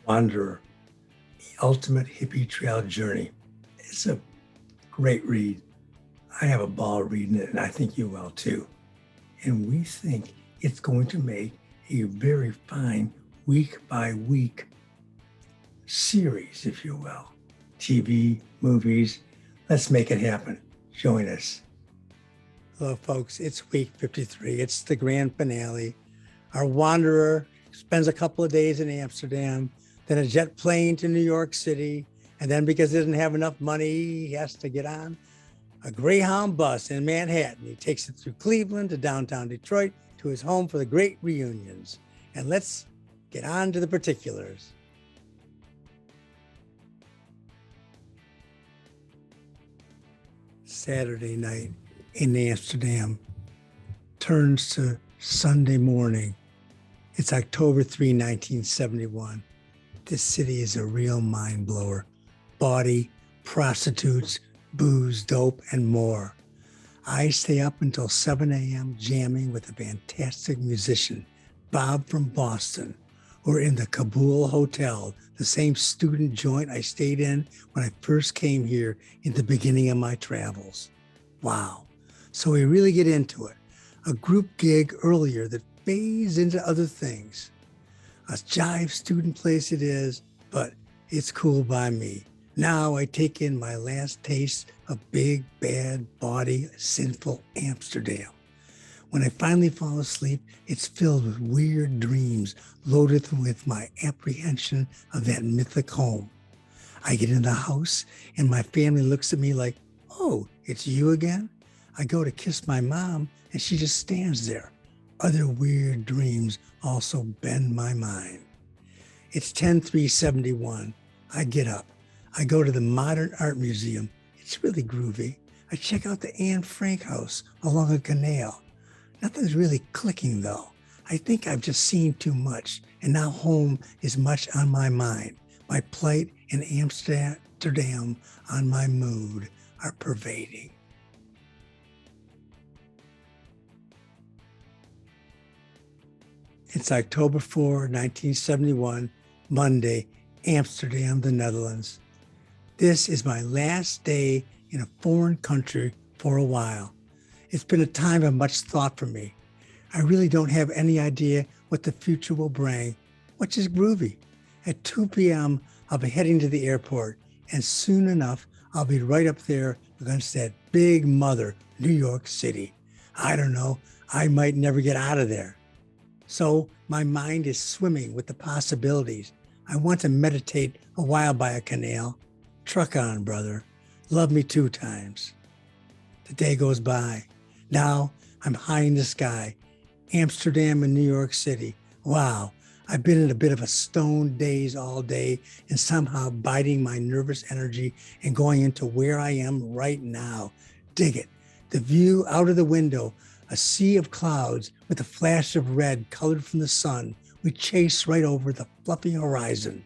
Wanderer, The Ultimate Hippie Trail Journey. It's a great read. I have a ball reading it, and I think you will too. And we think it's going to make a very fine week by week series, if you will. TV, movies. Let's make it happen. Join us. Hello, folks. It's week 53. It's the grand finale. Our wanderer spends a couple of days in Amsterdam, then a jet plane to New York City. And then because he doesn't have enough money, he has to get on a Greyhound bus in Manhattan. He takes it through Cleveland to downtown Detroit to his home for the great reunions. And let's get on to the particulars. Saturday night in Amsterdam turns to Sunday morning. It's October 3, 1971. This city is a real mind blower. Bawdy, prostitutes, booze, dope, and more. I stay up until 7 a.m. jamming with a fantastic musician, Bob from Boston. We're in the Kabul Hotel, the same student joint I stayed in when I first came here in the beginning of my travels. Wow. So we really get into it. A group gig earlier that fades into other things. A jive student place it is, but it's cool by me. Now I take in my last taste of big, bad, bawdy, sinful Amsterdam. When I finally fall asleep, it's filled with weird dreams loaded with my apprehension of that mythic home. I get in the house and my family looks at me like, "Oh, it's you again?" I go to kiss my mom and she just stands there. Other weird dreams also bend my mind. It's 10/3/71. I get up. I go to the Modern Art Museum. It's really groovy. I check out the Anne Frank house along a canal. Nothing's really clicking though. I think I've just seen too much and now home is much on my mind. My plight and Amsterdam on my mood are pervading. It's October 4, 1971, Monday, Amsterdam, the Netherlands. This is my last day in a foreign country for a while. It's been a time of much thought for me. I really don't have any idea what the future will bring, which is groovy. At 2 p.m., I'll be heading to the airport, and soon enough, I'll be right up there against that big mother, New York City. I don't know, I might never get out of there. So my mind is swimming with the possibilities. I want to meditate a while by a canal. Truck on, brother. Love me 2 times. The day goes by. Now I'm high in the sky. Amsterdam and New York City. Wow, I've been in a bit of a stone daze all day and somehow biding my nervous energy and going into where I am right now. Dig it. The view out of the window, a sea of clouds with a flash of red colored from the sun. We chase right over the fluffy horizon.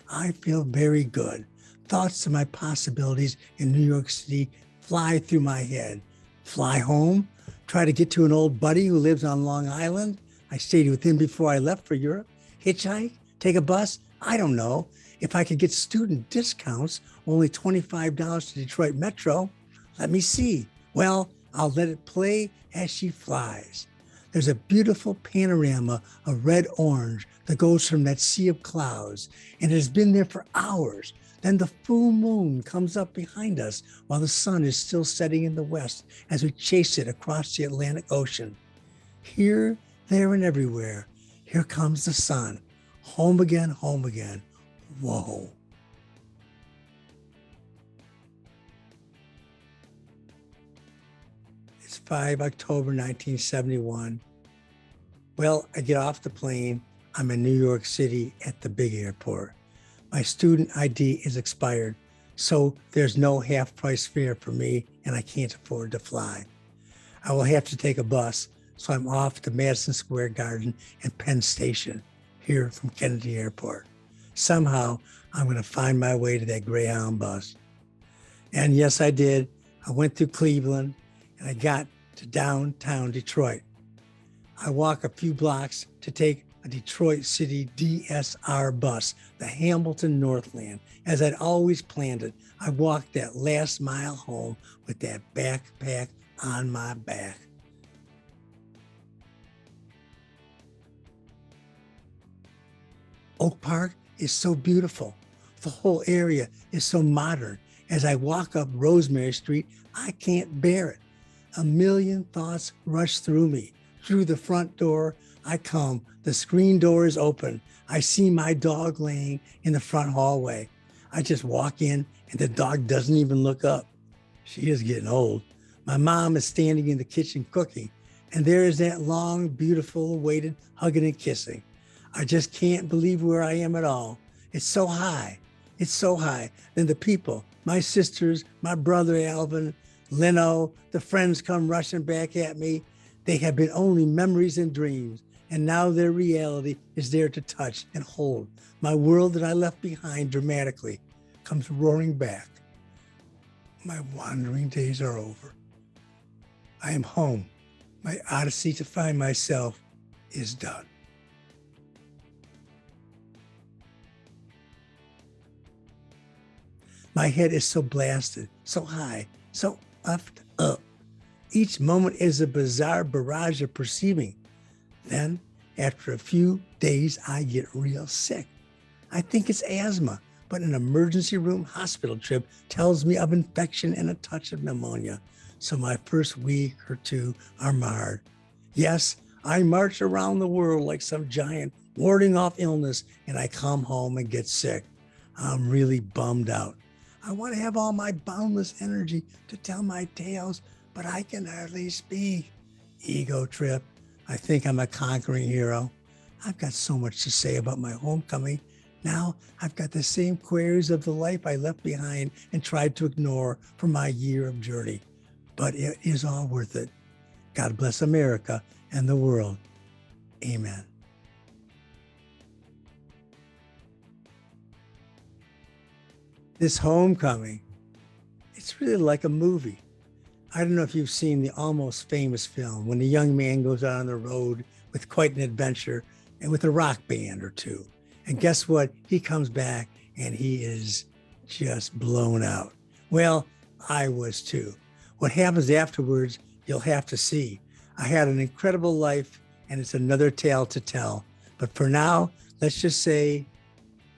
I feel very good. Thoughts of my possibilities in New York City fly through my head. Fly home, try to get to an old buddy who lives on Long Island. I stayed with him before I left for Europe. Hitchhike, take a bus, I don't know. If I could get student discounts, only $25 to Detroit Metro. Let me see. Well, I'll let it play as she flies. There's a beautiful panorama of red-orange that goes from that sea of clouds, and it has been there for hours. Then the full moon comes up behind us while the sun is still setting in the west as we chase it across the Atlantic Ocean. Here, there, and everywhere, here comes the sun. Home again, home again. Whoa. It's 5 October 1971. Well, I get off the plane. I'm in New York City at the big airport. My student ID is expired, so there's no half-price fare for me, and I can't afford to fly. I will have to take a bus, so I'm off to Madison Square Garden and Penn Station, here from Kennedy Airport. Somehow, I'm going to find my way to that Greyhound bus. And yes, I did. I went through Cleveland, and I got to downtown Detroit. I walk a few blocks to take a Detroit City DSR bus, the Hamilton Northland. As I'd always planned it, I walked that last mile home with that backpack on my back. Oak Park is so beautiful. The whole area is so modern. As I walk up Rosemary Street, I can't bear it. A million thoughts rush through me. Through the front door, I come. The screen door is open. I see my dog laying in the front hallway. I just walk in and the dog doesn't even look up. She is getting old. My mom is standing in the kitchen cooking, and there is that long, beautiful, awaited hugging and kissing. I just can't believe where I am at all. It's so high. It's so high. Then the people, my sisters, my brother Alvin, Leno, the friends come rushing back at me. They have been only memories and dreams, and now their reality is there to touch and hold. My world that I left behind dramatically comes roaring back. My wandering days are over. I am home. My odyssey to find myself is done. My head is so blasted, so high, so puffed up. Each moment is a bizarre barrage of perceiving. Then, after a few days, I get real sick. I think it's asthma, but an emergency room hospital trip tells me of infection and a touch of pneumonia. So my first week or two are marred. Yes, I march around the world like some giant warding off illness, and I come home and get sick. I'm really bummed out. I want to have all my boundless energy to tell my tales, but I can hardly speak. Ego trip. I think I'm a conquering hero. I've got so much to say about my homecoming. Now I've got the same queries of the life I left behind and tried to ignore for my year of journey. But it is all worth it. God bless America and the world. Amen. This homecoming, it's really like a movie. I don't know if you've seen the Almost Famous film when the young man goes out on the road with quite an adventure and with a rock band or two. And guess what? He comes back and he is just blown out. Well, I was too. What happens afterwards, you'll have to see. I had an incredible life and it's another tale to tell. But for now, let's just say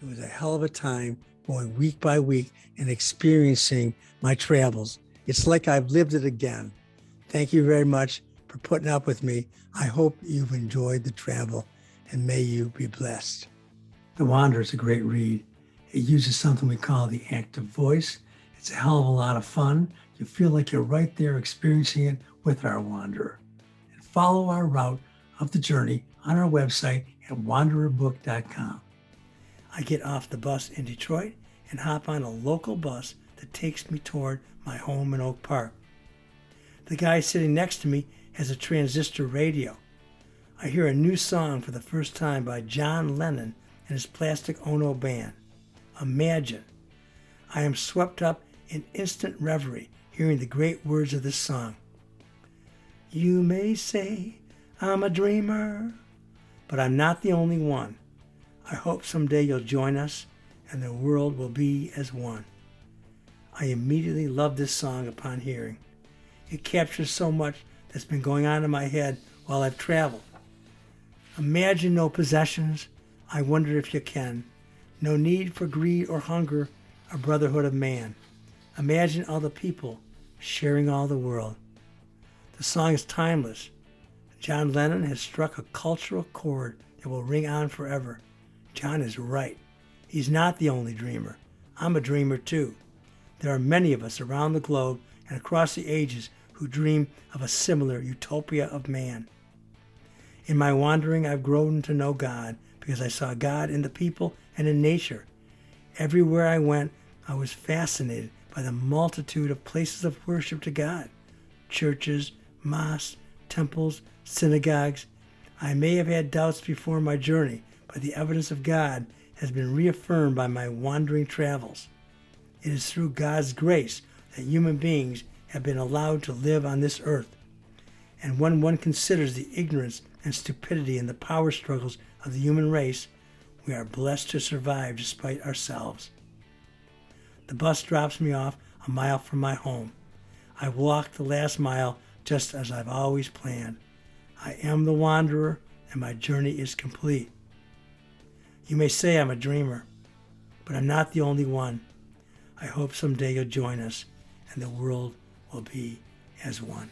it was a hell of a time going week by week and experiencing my travels. It's like I've lived it again. Thank you very much for putting up with me. I hope you've enjoyed the travel and may you be blessed. The Wander is a great read. It uses something we call the active voice. It's a hell of a lot of fun. You feel like you're right there experiencing it with our wanderer. And follow our route of the journey on our website at wandererbook.com. I get off the bus in Detroit and hop on a local bus that takes me toward my home in Oak Park. The guy sitting next to me has a transistor radio. I hear a new song for the first time by John Lennon and his Plastic Ono Band. Imagine. I am swept up in instant reverie hearing the great words of this song. You may say I'm a dreamer, but I'm not the only one. I hope someday you'll join us and the world will be as one. I immediately loved this song upon hearing. It captures so much that's been going on in my head while I've traveled. Imagine no possessions, I wonder if you can. No need for greed or hunger, a brotherhood of man. Imagine all the people sharing all the world. The song is timeless. John Lennon has struck a cultural chord that will ring on forever. John is right. He's not the only dreamer. I'm a dreamer too. There are many of us around the globe and across the ages who dream of a similar utopia of man. In my wandering, I've grown to know God because I saw God in the people and in nature. Everywhere I went, I was fascinated by the multitude of places of worship to God. Churches, mosques, temples, synagogues. I may have had doubts before my journey, but the evidence of God has been reaffirmed by my wandering travels. It is through God's grace that human beings have been allowed to live on this earth. And when one considers the ignorance and stupidity and the power struggles of the human race, we are blessed to survive despite ourselves. The bus drops me off a mile from my home. I walk the last mile just as I've always planned. I am the wanderer, and my journey is complete. You may say I'm a dreamer, but I'm not the only one. I hope someday you'll join us, and the world will be as one.